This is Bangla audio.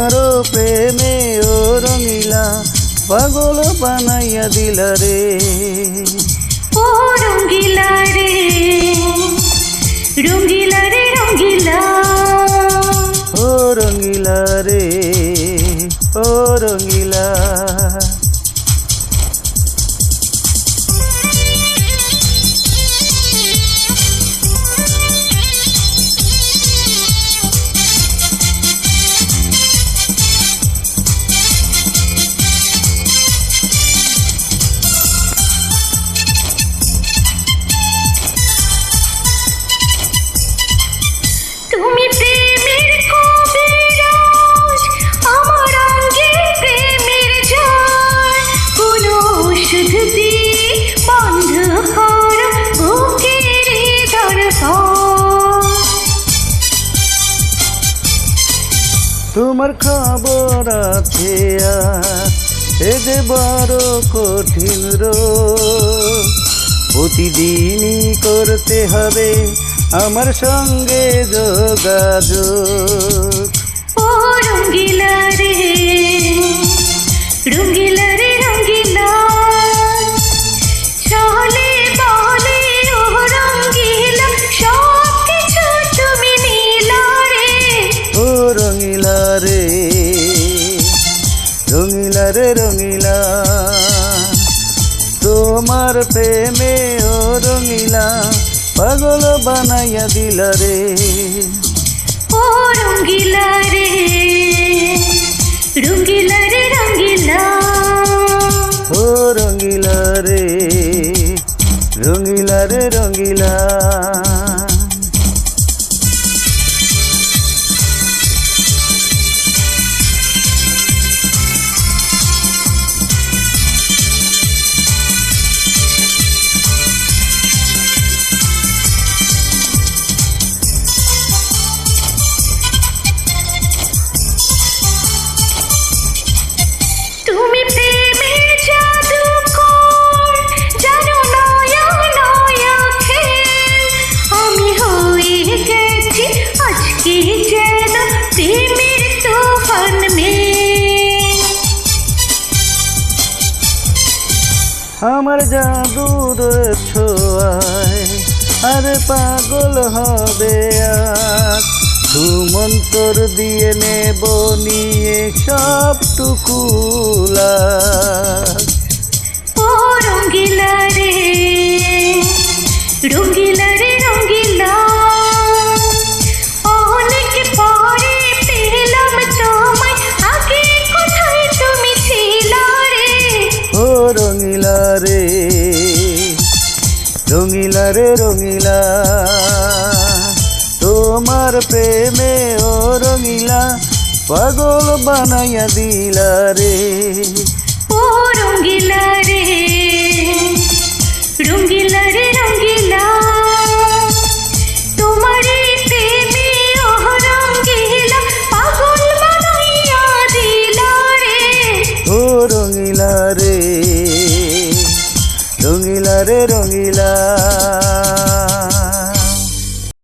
তোমারও প্রেমে ও রঙিলা পাগল বানাইয়া দিলা রে। ও রঙ্গিলা রে, রঙ্গিলা রে রঙ্গিলা, ও রঙিলা রে, ও রঙিলা। তুমি প্রেমের কবিরাজ, আমার অঙ্গে প্রেমের ঝড়, কোন ওষুধ দিয়ে বন্ধ করো বুকের ধড়ফড়। তোমার খবর আছে আজ, এ যে বড় কঠিন রোগ, প্রতিদিনই করতে হবে আমার সঙ্গে যোগাযোগ। ও রঙ্গিলা রে, রঙ্গিলা রে রঙ্গিলা, চলে বলে ও রঙ্গিলা, সব কিছু তুমি নীলা রে। ও রঙিলা রে, রঙিলা রে রঙিলা, তোমার প্রেমে ও রঙিলা পাগল বানাইয়া দিলা রে। ও রঙ্গিলা রে, রঙ্গিলা রে রঙ্গিলা, ও রঙিলা রে, রঙিলা রে রঙিলা। তুমি প্রেমের জাদুকর, জানো নয়া নয়া খেল, আমি হয়ে গেছি আজকে যেন প্রেমের তুফান মেঘ। আমার জাদুর ছোঁয়ায় আর পাগল হবে আজ, সুমন্তর দিয়ে নেব নিয়ে সবটুকু লাজ। ও রঙ্গিলা রে, রঙ্গিলা রে রঙ্গিলা, অনেক পরে পেলাম তোমায়, আগে কোথায় তুমি ছিলা রে। ও রঙিলা রে, রঙিলা রে রঙিলা, তোমার প্রেমে ও রঙিলা পাগল বানাইয়া দিলা রে। ও রঙ্গিলা রে,